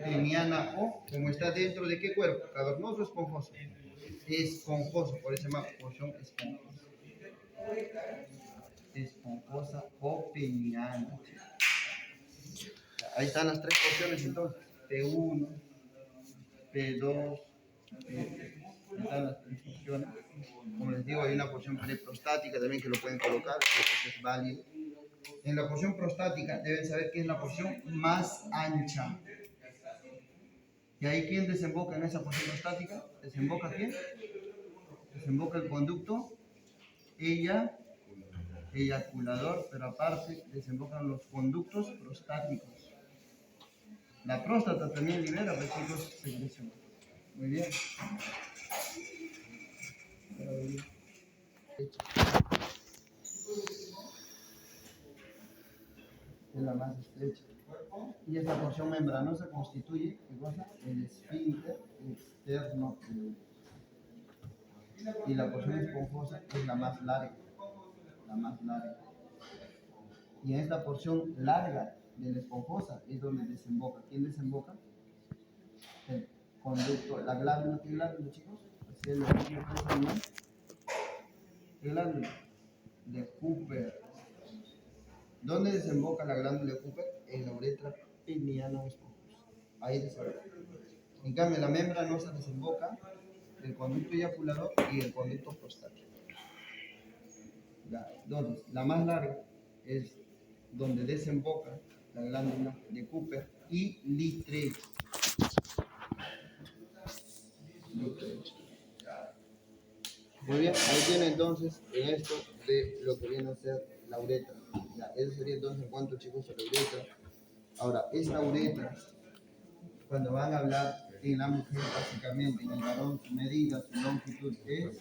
peniana o, como está dentro de qué cuerpo, cavernoso o esponjoso. Esponjoso, por eso se llama porción esponjosa. Esponjosa o peniana. Ahí están las tres porciones entonces, P1, P2, P3. Ahí están las tres porciones. Como les digo, hay una porción preprostática también que lo pueden colocar, eso es válido. En la porción prostática deben saber que es la porción más ancha. ¿Y ahí quién desemboca en esa porción prostática? ¿Desemboca quién? Desemboca el conducto eyaculador, pero aparte desembocan los conductos prostáticos. La próstata también libera vesículos secreción. Muy bien. Es la más estrecha. Y esta porción membranosa constituye, ¿qué cosa? El esfínter externo. Y la porción esponjosa es la más larga. La más larga. Y en esta porción larga de la esponjosa es donde desemboca. ¿Quién desemboca? El conducto. La glándula, ¿qué glándula, chicos? Así es lo que ¿qué glándula? De Cooper. ¿Dónde desemboca la glándula de Cooper? En la uretra peniana o esponjosa. Ahí desemboca. En cambio, la membranosa desemboca el conducto eyaculador y el conducto prostático. Entonces, la más larga es donde desemboca la glándula de Cooper y Littrecht. Muy bien, ahí tiene entonces en esto de lo que viene a ser la uretra. Ya, eso sería entonces en cuanto, chicos, a la uretra. Ahora, esta uretra, cuando van a hablar en la mujer, básicamente en el varón, su medida, su longitud es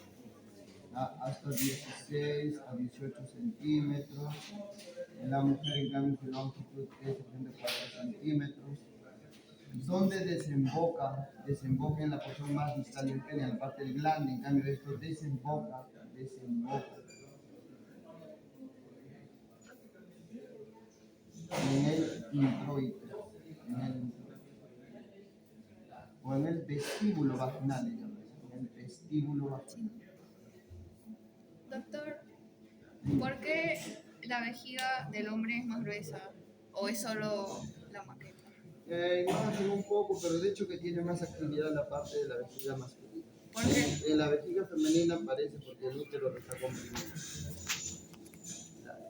hasta 16 a 18 centímetros. En la mujer, en cambio, su longitud es 84 centímetros. ¿Dónde desemboca? Desemboca en la porción más distal del pene, en la parte del glande. En cambio, esto desemboca en el introito, o en el vestíbulo vaginal, digamos, en el vestíbulo vaginal. Doctor, ¿por qué la vejiga del hombre es más gruesa? ¿O es solo la maqueta? No, un poco, pero de hecho que tiene más actividad la parte de la vejiga masculina. ¿Por qué? En la vejiga femenina parece porque el útero lo está comprimiendo.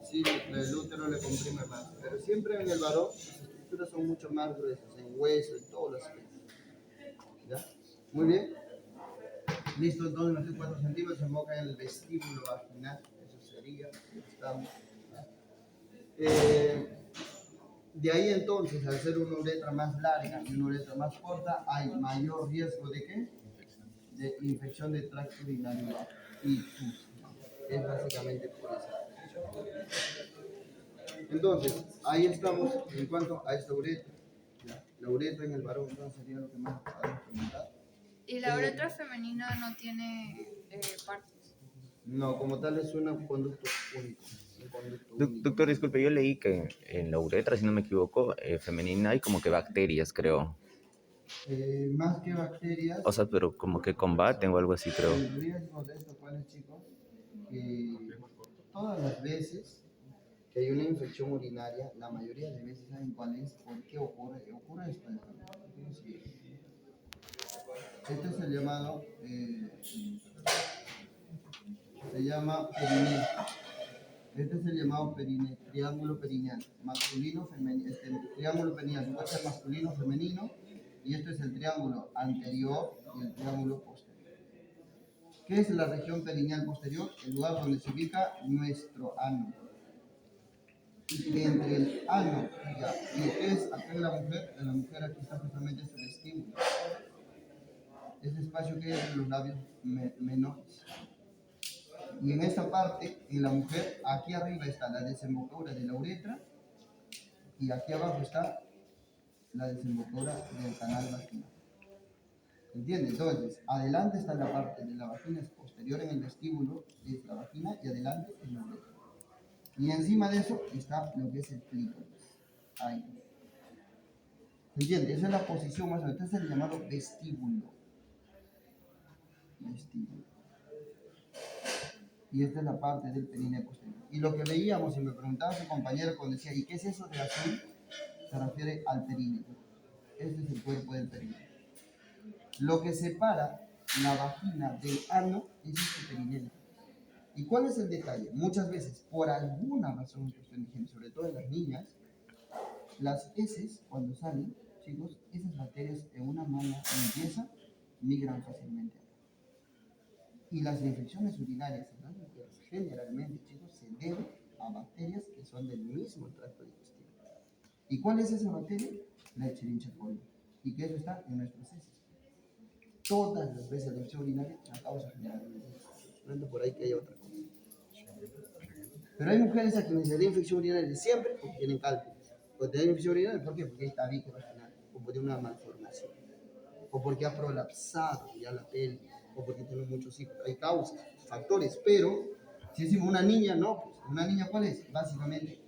Sí, el útero le comprime más, pero siempre en el varón las estructuras son mucho más gruesas, en hueso, en todos los aspectos. ¿Ya? Muy bien. Listo, entonces los 4 centímetros se enfoca en el vestíbulo vaginal, eso sería, estamos. De ahí entonces, al ser una uretra más larga y una uretra más corta, hay mayor riesgo de ¿qué? De infección de tracto urinario y pus. Es básicamente por eso. Entonces, ahí estamos en cuanto a esta uretra. La uretra en el varón, entonces sería lo que más podemos preguntar. ¿Y la uretra femenina no tiene partes? No, como tal es un conducto único. Doctor, disculpe, yo leí que en la uretra, si no me equivoco, femenina hay como que bacterias, creo. Más que bacterias. O sea, pero como que combaten o algo así, creo. El riesgo de esto, ¿cuál es, chicos? Que todas las veces que hay una infección urinaria, la mayoría de veces saben cuál es, por qué ocurre. Ocurre esto. Este es el llamado, se llama perineo. Este es el llamado triángulo perineal, masculino, femenino. Este triángulo perineal puede ser masculino, femenino, y este es el triángulo anterior y el triángulo posterior. ¿Qué es la región perineal posterior? El lugar donde se ubica nuestro ano. Entre el ano y qué es acá en la mujer aquí está justamente este vestíbulo. Este espacio que es en los labios menores. Y en esta parte, en la mujer, aquí arriba está la desembocadura de la uretra y aquí abajo está la desembocadura del canal vaginal. ¿Entiendes? Entonces, adelante está la parte de la vagina, es posterior en el vestíbulo, es la vagina, y adelante es la uretra. Y encima de eso está lo que es el clítoris. Ahí. ¿Se entiende? Esa es la posición más o menos. Este es el llamado vestíbulo. Vestíbulo. Y esta es la parte del perineo posterior. Y lo que veíamos, y me preguntaba su compañero cuando decía, ¿y qué es eso de azul? Se refiere al perineo. Este es el cuerpo del perineo. Lo que separa la vagina del ano es este perineo. ¿Y cuál es el detalle? Muchas veces, por alguna razón que ustedes dijeron, sobre todo en las niñas, las heces, cuando salen, chicos, esas bacterias en una mala limpieza migran fácilmente. Y las infecciones urinarias en las mujeres, generalmente, chicos, se deben a bacterias que son del mismo tracto digestivo. ¿Y cuál es esa bacteria? La Escherichia coli. Y que eso está en nuestras heces. Todas las veces la infección urinaria la causa generalmente. No por ahí que haya otra cosa. Pero hay mujeres a quienes les da infección urinaria siempre porque tienen cálculos. O tienen infección urinaria, ¿por qué? Porque está bique vaginal, o por una malformación, o porque ha prolapsado ya la pelvis, o porque tiene muchos hijos. Hay causas, factores, pero si decimos una niña, no, pues una niña, ¿cuál es? Básicamente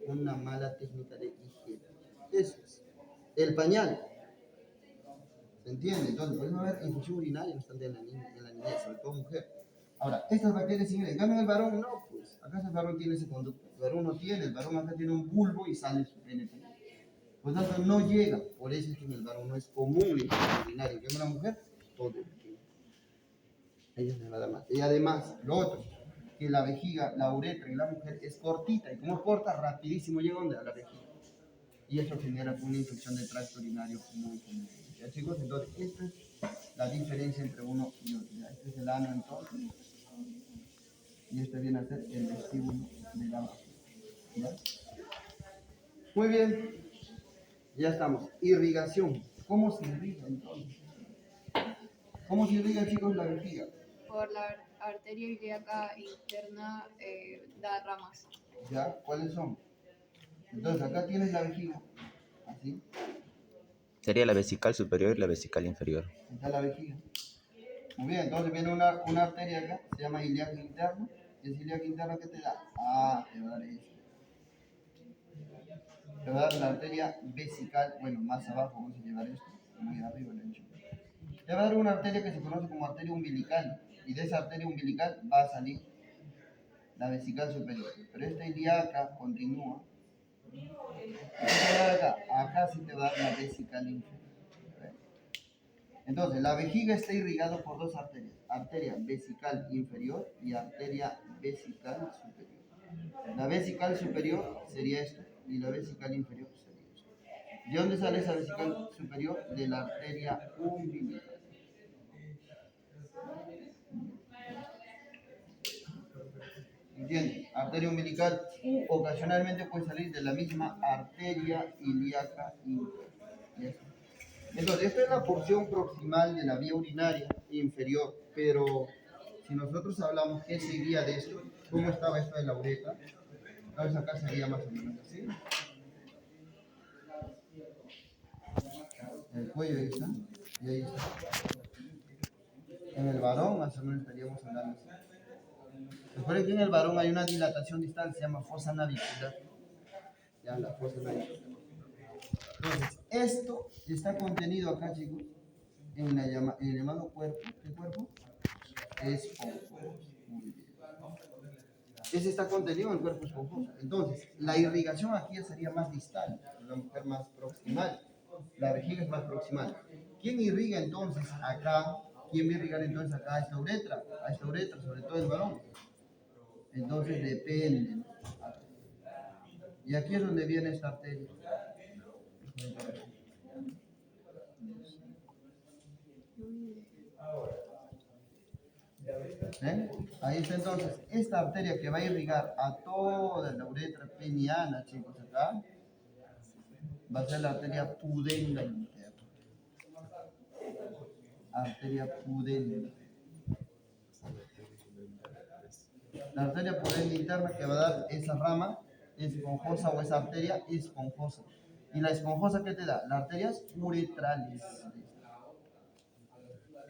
una mala técnica de higiene. Eso es. El pañal, ¿se entiende? Entonces, por eso va a haber infección urinaria bastante en la niña, sobre todo mujer. Ahora, estas bacterias, en cambio el varón, no, pues, acá el varón tiene ese conducto, el varón no tiene, el varón acá tiene un bulbo y sale su pene. Por lo tanto, no llega, por eso es que en el varón no es común la infección urinaria, que en una mujer, todo el tiempo. Ella se va a dar más. Y además, lo otro, que la vejiga, la uretra en la mujer es cortita, y como es corta, rapidísimo llega a la vejiga. Y eso genera una infección de tracto urinario muy común. ¿Ya, chicos? Entonces, esta es la diferencia entre uno y otro. ¿Ya? Este es el ano entonces. Y este viene a ser el vestíbulo de la vagina. ¿Ya? Muy bien. Ya estamos. Irrigación. ¿Cómo se irriga entonces? ¿Cómo se irriga, chicos, la vejiga? Por la arteria ilíaca interna da ramas. ¿Ya? ¿Cuáles son? Entonces, acá tienes la vejiga. Así. Sería la vesical superior y la vesical inferior. Está la vejiga. Muy bien, entonces viene una arteria acá, se llama ilíaco interno. ¿Y es ilíaco interno qué te da? Ah, te va a dar esto. Te va a dar la arteria vesical, bueno, más abajo, vamos a llevar esto, muy arriba lo he hecho. Te va a dar una arteria que se conoce como arteria umbilical, y de esa arteria umbilical va a salir la vesical superior. Pero esta ilíaca continúa. ¿Qué te va a dar acá? Acá sí te va a dar la vesical inferior. Entonces, la vejiga está irrigada por dos arterias, arteria vesical inferior y arteria vesical superior. La vesical superior sería esto y la vesical inferior sería esto. ¿De dónde sale esa vesical superior? De la arteria umbilical. ¿Entiendes? Arteria umbilical ocasionalmente puede salir de la misma arteria ilíaca inferior. Entonces, esta es la porción proximal de la vía urinaria inferior, pero si nosotros hablamos qué seguía de esto, cómo estaba esto de la uretra, entonces acá sería más o menos así. El cuello ahí está, y ahí está. En el varón más o menos estaríamos hablando así. Recuerden que en el varón hay una dilatación distal, se llama fosa navicular. Ya, la fosa navicular. Entonces, esto está contenido acá, chicos, en el llamado cuerpo. ¿Qué cuerpo? Esponjoso. Muy bien. Ese está contenido en el cuerpo esponjoso. Entonces, la irrigación aquí ya sería más distal, la mujer más proximal. La vejiga es más proximal. ¿Quién irriga entonces acá? ¿Quién va a irrigar entonces acá a esta uretra? A esta uretra, sobre todo el varón. Entonces depende. Y aquí es donde viene esta arteria. ¿Eh? Ahí está entonces, esta arteria que va a irrigar a toda la uretra peniana, chicos, acá, va a ser la arteria pudenda interna. Arteria pudenda. La arteria pudenda interna que va a dar esa rama esponjosa o esa arteria esponjosa. ¿Y la esponjosa qué te da? Las arterias uretrales.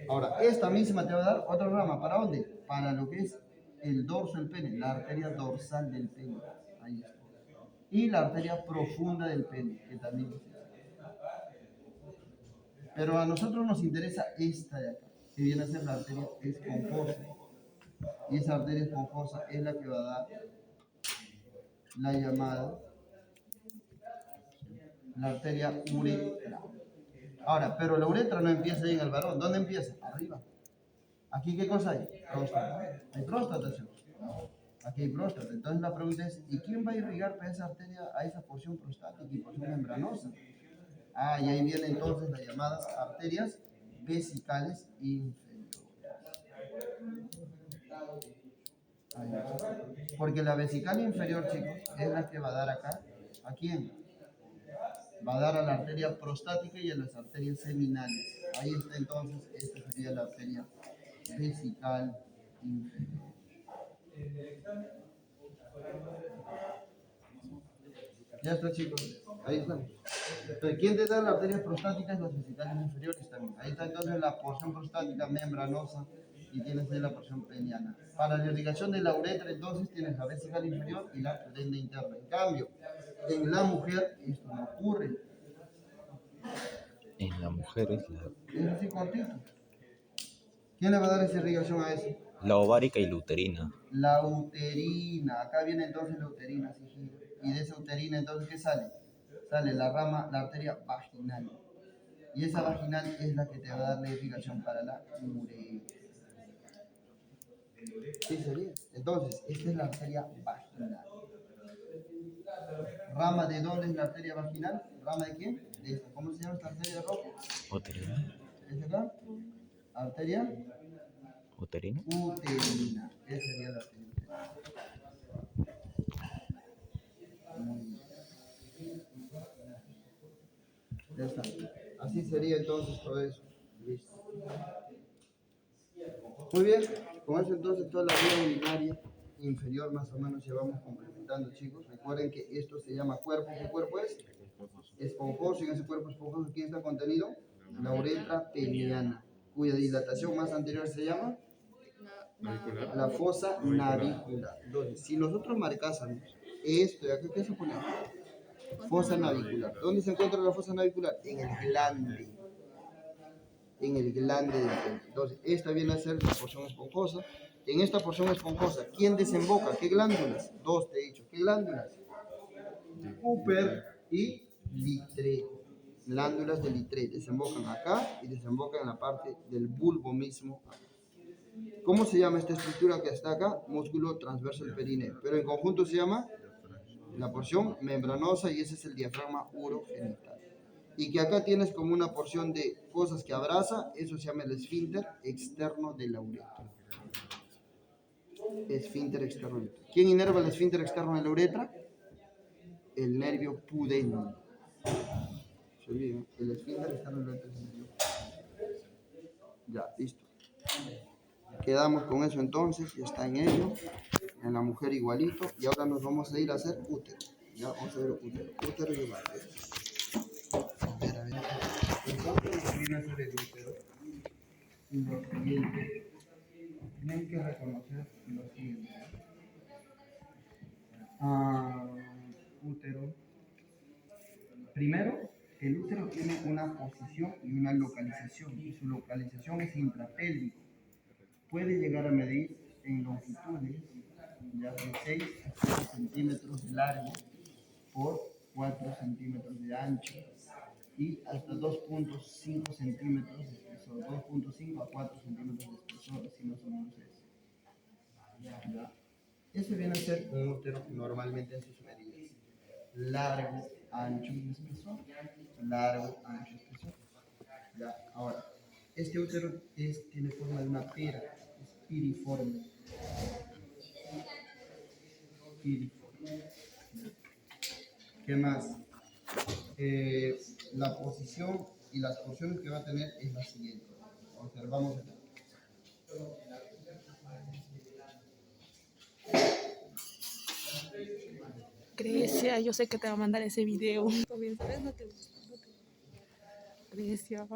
Ahora, esta misma te va a dar otra rama. ¿Para dónde? Para lo que es el dorso del pene, la arteria dorsal del pene. Ahí está. Y la arteria profunda del pene, que también es esa. Pero a nosotros nos interesa esta de acá, que viene a ser la arteria esponjosa. Y esa arteria esponjosa es la que va a dar la llamada la arteria uretra. Ahora, pero la uretra no empieza ahí en el varón. ¿Dónde empieza? Arriba. ¿Aquí qué cosa hay? Próstata. Hay próstata, ¿sí? Aquí hay próstata. Entonces la pregunta es, ¿y quién va a irrigar para esa arteria, a esa porción prostática y porción membranosa? Ah, y ahí vienen entonces las llamadas arterias vesicales inferiores. Ahí está. Porque la vesical inferior, chicos, es la que va a dar acá. ¿A quién? Va a dar a la arteria prostática y a las arterias seminales. Ahí está entonces, esta sería la arteria vesical inferior. Ya está, chicos. Ahí está. Entonces, ¿quién te da las arterias prostáticas? Las vesicales inferiores también. Ahí está entonces la porción prostática membranosa y tienes ahí la porción peniana. Para la irrigación de la uretra, entonces tienes la vesical inferior y la pudenda interna. En cambio, en la mujer esto no ocurre. En la mujer es Es así cortito. ¿Quién le va a dar esa irrigación a eso? la ovárica y la uterina. La uterina. Acá viene entonces la uterina, sí, gira. Y de esa uterina, entonces, ¿qué sale? Sale la rama, la arteria vaginal. Y esa vaginal es la que te va a dar la irrigación para la uretra. ¿Sí sería? Entonces, esta es la arteria vaginal. ¿Rama de dónde es la arteria vaginal? ¿Rama de quién? De esta. ¿Cómo se llama esta arteria de rojo? ¿Uterina? ¿Es acá? Arteria ¿Uterina? uterina. Esa sería la arteria uterina. Muy bien. Ya está. Así sería entonces todo eso. Listo. Muy bien. Con eso entonces toda la vía urinaria inferior más o menos ya vamos complementando, chicos. Recuerden que esto se llama cuerpo. ¿Qué cuerpo es? Esponjoso. Y en ese cuerpo esponjoso, ¿quién está contenido? La uretra peniana, cuya dilatación más anterior se llama la fosa navicular. Entonces, si nosotros marcásemos esto de acá, ¿qué se pone? Fosa navicular. ¿Dónde se encuentra la fosa navicular? En el glande. En el glande del pene. Entonces, esta viene a ser la porción esponjosa. En esta porción esponjosa, ¿quién desemboca? ¿Qué glándulas? Dos te he dicho. ¿Qué glándulas? Cooper y Littré. Glándulas de Littré desembocan acá y desembocan en la parte del bulbo mismo. ¿Cómo se llama esta estructura que está acá? Músculo transverso del perineo. Pero en conjunto se llama la porción membranosa y ese es el diafragma urogenital. Y que acá tienes como una porción de cosas que abraza, eso se llama el esfínter externo de la uretra. Esfínter externo. ¿Quién inerva el esfínter externo de la uretra? El nervio pudendo. Se olvida, el esfínter externo de la uretra es el nervio. Ya, listo. Quedamos con eso entonces, ya está en ello. En la mujer igualito. Y ahora nos vamos a ir a hacer útero. Ya, vamos a ver útero. Útero y ovario. A ver. Entonces, lo que viene a hacer el útero. Lo siguiente. Tienen que reconocer lo siguiente. Útero. Primero, el útero tiene una posición y una localización. Y su localización es intrapélvico. Puede llegar a medir en longitudes ya de 6 a 7 centímetros de largo por 4 centímetros de ancho y hasta 2.5 centímetros de espesor, 2.5 a 4 centímetros de espesor, así más o menos es. ¿Ya? Ese viene a ser un útero normalmente en sus medidas. Largo, ancho y espesor. Largo, ancho y espesor. ¿Ya? Ahora, este útero tiene forma de una pera, es piriforme. ¿Qué más? La posición y las porciones que va a tener es la siguiente. Observamos acá. Grecia, yo sé que te va a mandar ese video. ¿Sabes? No te gusta. Grecia.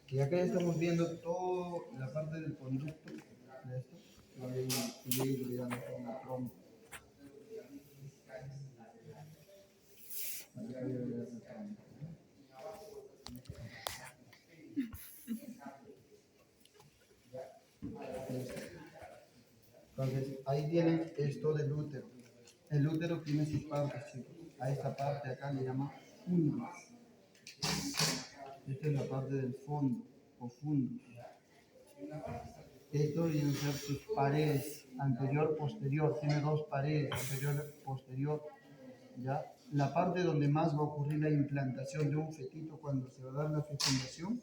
Y acá estamos viendo toda la parte del conducto de esto. Que va a ir ya con la trompa. Ahí tienen esto del útero. El útero tiene sus partes, chicos. A esta parte acá le llama fundus. Esta es la parte del fondo o fundus. Esto viene a ser sus paredes, anterior, posterior. Tiene dos paredes, anterior, posterior. ¿Ya? La parte donde más va a ocurrir la implantación de un fetito cuando se va a dar la fecundación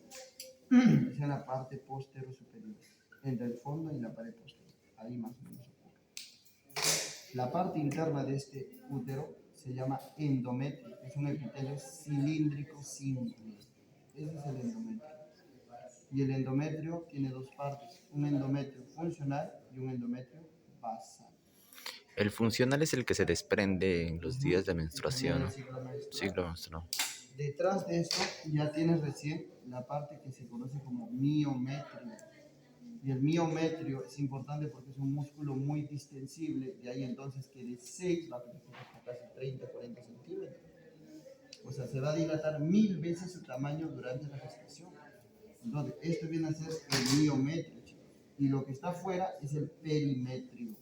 es en la parte posterior superior, entre el fondo y la pared posterior. Ahí más o menos ocurre. La parte interna de este útero se llama endometrio. Es un epitelio cilíndrico simple. Ese es el endometrio. Y el endometrio tiene dos partes, un endometrio funcional y un endometrio basal. El funcional es el que se desprende en los días de En menstruación, el ¿no? ciclo menstrual. Ciclo menstrual. Detrás de esto ya tienes recién la parte que se conoce como miometrio. Y el miometrio es importante porque es un músculo muy distensible, de ahí entonces que de 6 va a crecer hasta casi 30, 40 centímetros. O sea, se va a dilatar 1000 veces su tamaño durante la gestación. Entonces, esto viene a ser el miometrio, chicos. Y lo que está afuera es el perimetrio.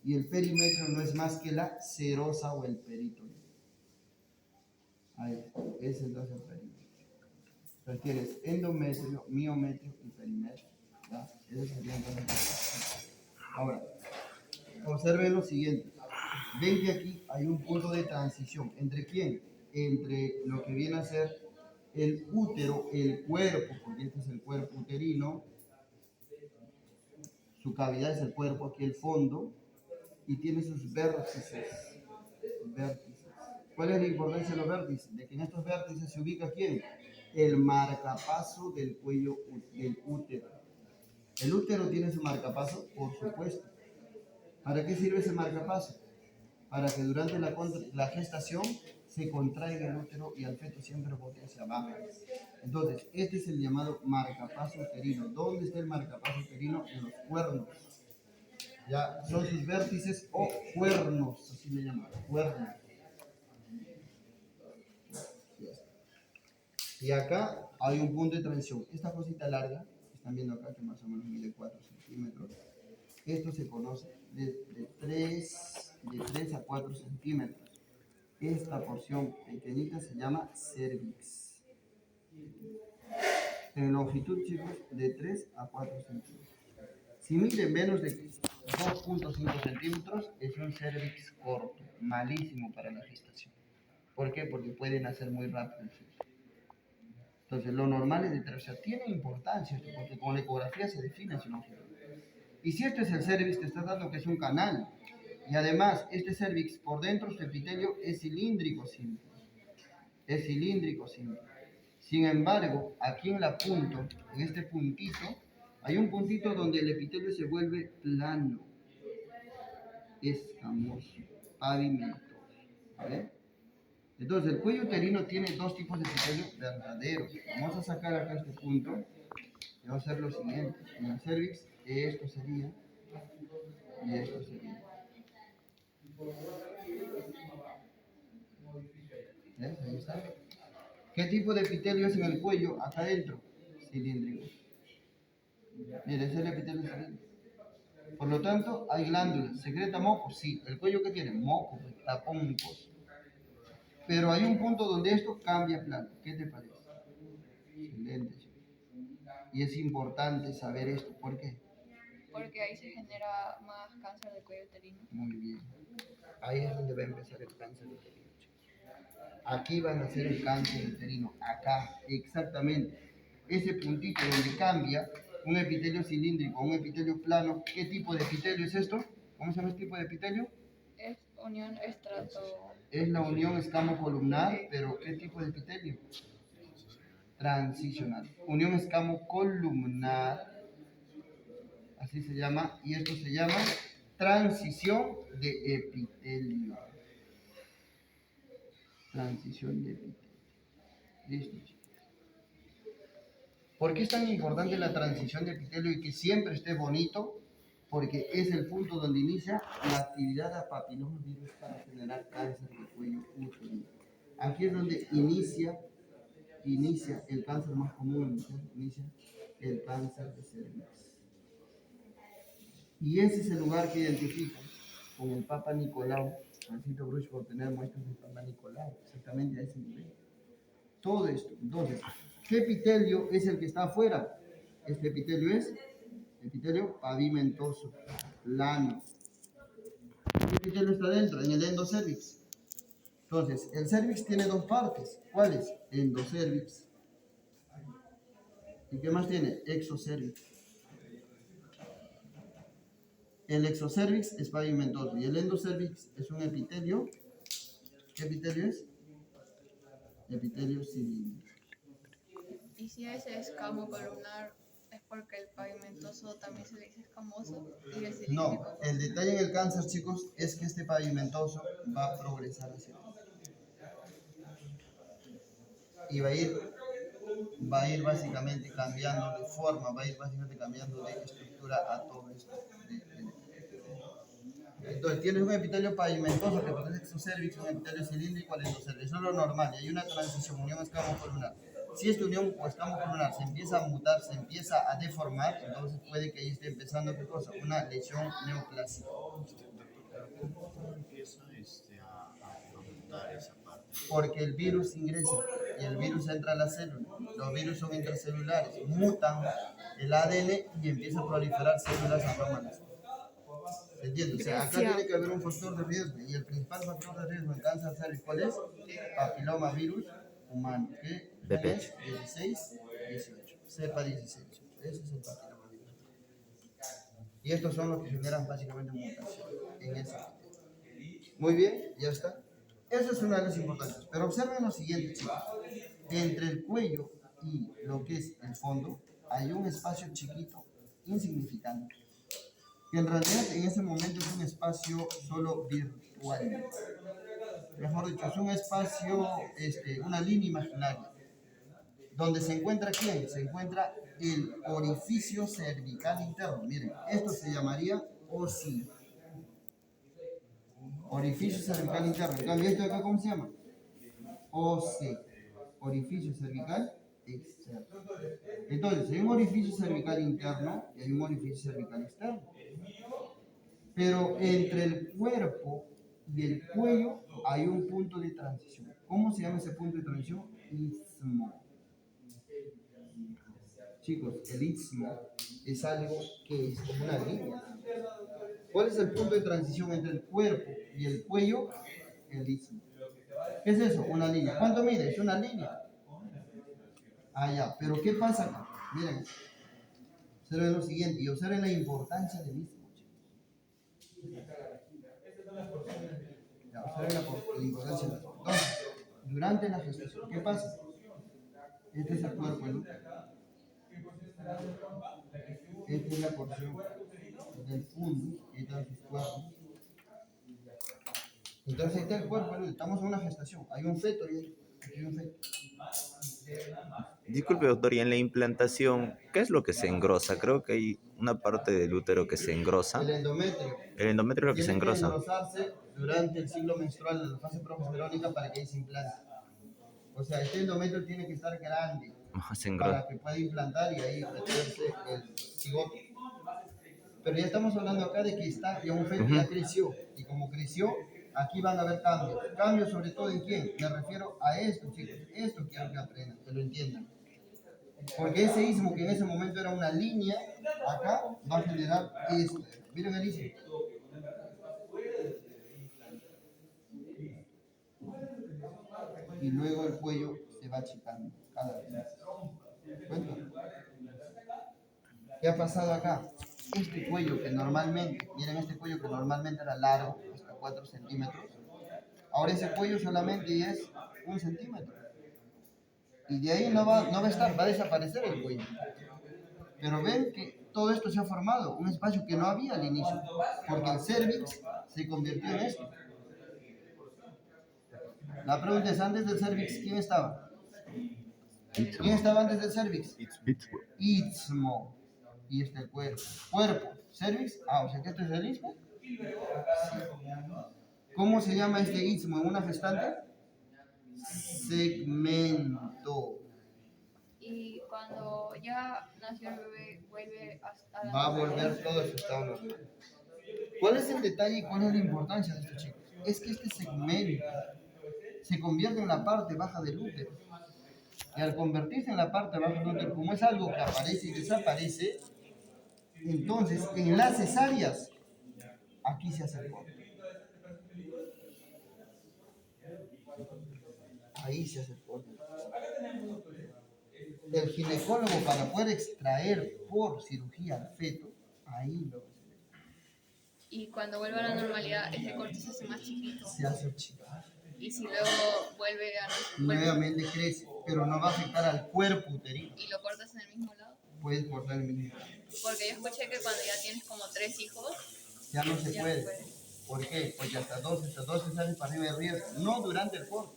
Y el perimetrio no es más que la serosa o el perítono. Ahí, ese es entonces el perímetro. Entonces tienes endometrio, miometrio y perimetrio. ¿Ya? Eso sería entonces. Ahora, observen lo siguiente. Ven que aquí hay un punto de transición. ¿Entre quién? Entre lo que viene a ser el útero, el cuerpo, porque este es el cuerpo uterino, su cavidad es el cuerpo, aquí el fondo, y tiene sus vértices. Vértices. ¿Cuál es la importancia de los vértices? De que en estos vértices se ubica ¿quién? El marcapaso del cuello del útero. ¿El útero tiene su marcapaso? Por supuesto. ¿Para qué sirve ese marcapaso? Para que durante la gestación se contraiga el útero y el feto siempre bote hacia abajo. Entonces, este es el llamado marcapaso uterino. ¿Dónde está el marcapaso uterino? En los cuernos. Ya son sus vértices o cuernos, así le llaman, cuernos. Y acá hay un punto de transición. Esta cosita larga, que están viendo acá, que más o menos mide 4 centímetros, esto se conoce de 3 a 4 centímetros. Esta porción pequeñita se llama cervix. En longitud, chicos, de 3 a 4 centímetros. Si mide menos de 2.5 centímetros, es un cervix corto, malísimo para la gestación. ¿Por qué? Porque puede nacer muy rápido el feto. Entonces, lo normal es de 3, o sea, tiene importancia esto, porque con la ecografía se define su longitud. Y si esto es el cervix, te está dando que es un canal. Y además, este cervix por dentro, su epitelio es cilíndrico simple. Es cilíndrico simple. Sin embargo, aquí en la punta, en este puntito, hay un puntito donde el epitelio se vuelve plano, escamoso, pavimentoso. ¿Vale? Entonces, el cuello uterino tiene dos tipos de epitelio verdaderos. Vamos a sacar acá este punto y vamos a hacer lo siguiente. En el cervix, esto sería y esto sería. ¿Ves? Ahí está. ¿Qué tipo de epitelio es en el cuello? Acá adentro, cilíndrico. Mira, ese es el epitelio cilíndrico. Por lo tanto, hay glándulas. ¿Secreta moco? Sí. ¿El cuello qué tiene? Moco, tapón mucoso. Pero hay un punto donde esto cambia plano. ¿Qué te parece? Excelente, chicos. Y es importante saber esto. ¿Por qué? Porque ahí se genera más cáncer de cuello uterino. Muy bien. Ahí es donde va a empezar el cáncer uterino, chicos. Aquí van a hacer el cáncer uterino. Acá, exactamente. Ese puntito donde cambia un epitelio cilíndrico a un epitelio plano. ¿Qué tipo de epitelio es esto? ¿Cómo se llama este tipo de epitelio? Es unión estrato. Es la unión escamo-columnar, pero ¿qué tipo de epitelio? Transicional. Unión escamo-columnar, así se llama, y esto se llama transición de epitelio. Transición de epitelio. Listo, chicos. ¿Por qué es tan importante la transición de epitelio y que siempre esté bonito? Porque es el punto donde inicia la actividad de papillomavirus para generar cáncer de cuello uterino. Aquí es donde inicia el cáncer más común en mujeres, inicia el cáncer de cervix. Y ese es el lugar que identifican con el Papa Nicolau, Juancito Bruch, por tener muestras del Papa Nicolau, exactamente a ese nivel. Todo esto. Entonces, ¿qué epitelio es el que está afuera? Este epitelio es epitelio pavimentoso, plano. ¿Qué epitelio está dentro? En el endocervix. Entonces, el cervix tiene dos partes. ¿Cuáles? Endocervix. ¿Y qué más tiene? Exocervix. El exocervix es pavimentoso y el endocervix es un epitelio. ¿Qué epitelio es? Epitelio cilíndrico. Y si es escamo columnar, es porque el pavimentoso también se le dice escamoso y el cilíndrico. No, el detalle en el cáncer, chicos, es que este pavimentoso va a progresar hacia abajo. Y va a ir básicamente cambiando de forma, va a ir básicamente cambiando de estructura a todo esto. Entonces tienes un epitelio pavimentoso que pertenece a exocervix, un epitelio cilíndrico al endocervix. Eso es lo normal, y hay una transición, unión escamo-columnar. Si esta unión o escamo-columnar se empieza a mutar, se empieza a deformar, entonces puede que ahí esté empezando ¿qué cosa? Una lesión neoplásica. ¿Cómo empieza a montar esa parte? Porque el virus ingresa y el virus entra a la célula. Los virus son intracelulares, mutan el ADN y empieza a proliferar células anormales. ¿Se entiende? O sea, acá tiene que haber un factor de riesgo y el principal factor de riesgo en cáncer cervix, ¿cuál es? Papiloma virus humano, que es 16, 18, cepa 16, ese es el papiloma virus. Y estos son los que generan básicamente mutación en esa. Muy bien, ya está. Eso es una de las importantes. Pero observen lo siguiente, chicos. Entre el cuello y lo que es el fondo hay un espacio chiquito, insignificante, que en realidad en ese momento es un espacio solo virtual. Mejor dicho, es un espacio, una línea imaginaria. ¿Donde se encuentra quién? Se encuentra el orificio cervical interno. Miren, esto se llamaría OSI. Orificio cervical interno. En cambio, ¿esto de acá cómo se llama? OC. Orificio cervical externo. Entonces, hay un orificio cervical interno y hay un orificio cervical externo. Pero entre el cuerpo y el cuello hay un punto de transición. ¿Cómo se llama ese punto de transición? Istmo. Chicos, el istmo es algo que es como una línea. ¿Cuál es el punto de transición entre el cuerpo y el cuello? El istmo. ¿Qué es eso? Una línea. ¿Cuánto mide? Es una línea. Ah, ya. Pero ¿qué pasa acá? Miren. Observen lo siguiente y observen la importancia del istmo. Ya, observen la importancia del istmo. Entonces, durante la gestación, ¿qué pasa? Este es el cuerpo, ¿no? Esta es la porción del fundus, y están sus cuerpos. Entonces, ahí está el cuerpo, ¿no? Estamos en una gestación. Hay un feto y aquí hay un feto. Disculpe, doctor, y en la implantación, ¿qué es lo que se engrosa? Creo que hay una parte del útero que se engrosa. El endometrio. El endometrio es lo que se Tiene que engrosa. engrosarse durante el ciclo menstrual, en la fase progesterónica, para que ahí se implante. O sea, este endometrio tiene que estar grande Se engrosa. para que pueda implantar y ahí meterse el cigoto. Pero ya estamos hablando acá de que está ya un feto ya creció, y como creció, aquí van a haber cambios. Cambios sobre todo en quién? Me refiero a esto, chicos. Esto quiero que aprendan, que lo entiendan. Porque ese istmo, que en ese momento era una línea, acá va a generar esto. Miren el istmo. Y luego el cuello se va achicando cada vez más. ¿Cuenta? ¿Qué ha pasado acá? Este cuello que normalmente, miren este cuello que normalmente era largo, hasta 4 centímetros, ahora ese cuello solamente es 1 centímetro. Y de ahí no va a estar, va a desaparecer el cuello. Pero ven que todo esto se ha formado, un espacio que no había al inicio, porque el cervix se convirtió en esto. La pregunta es, antes del cervix, ¿quién estaba? ¿Quién estaba antes del cervix? Istmo. Y este el cuerpo. Cuerpo, cervix, o sea que esto es el istmo. Sí. ¿Cómo se llama este istmo en una gestante? Segmento. Y cuando ya nació el bebé, vuelve a la Va a normalidad. volver todo a su estado normal. ¿Cuál es el detalle y cuál es la importancia de esto, chicos? Es que este segmento se convierte en la parte baja del útero. Y al convertirse en la parte baja del útero, como es algo que aparece y desaparece, entonces en las cesáreas, aquí se hace el corte. Ahí se hace el corte. El ginecólogo, para poder extraer por cirugía al feto, ahí lo Y cuando vuelve a la normalidad, ese corte se hace más chiquito. se hace chico. Y si luego vuelve a Nuevamente crece, pero no va a afectar al cuerpo uterino. y lo cortas en el mismo lado. Puedes cortar el mismo. Porque yo escuché que cuando ya tienes como 3 hijos, Ya no se ya puede. no puedes. ¿Por qué? Porque hasta 12 salen para arriba de riesgo, no durante el corte.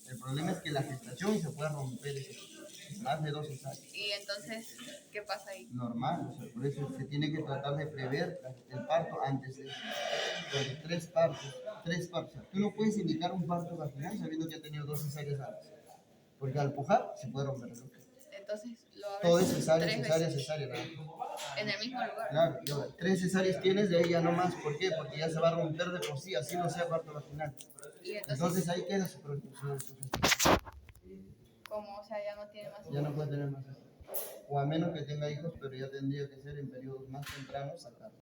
El problema es que la gestación se puede romper más de 12 años. Y entonces, ¿qué pasa ahí? Normal, o sea, por eso se tiene que tratar de prever el parto antes de tres partos. O sea, tú no puedes indicar un parto vaginal sabiendo que ha tenido 2 cesáreas antes. Porque al pujar se puede romper el útero. Entonces lo abres Todo es cesárea, 3 cesárea, veces cesárea, nada más. en el mismo lugar. Claro, y ahora, 3 cesáreas tienes, de ahí ya no más. ¿Por qué? Porque ya se va a romper de por sí, así no sea parto vaginal. Y Entonces ahí queda su producción. como, o sea, ya no tiene más. Ya no puede tener más hijos. O a menos que tenga hijos, pero ya tendría que ser en periodos más tempranos sacarlos.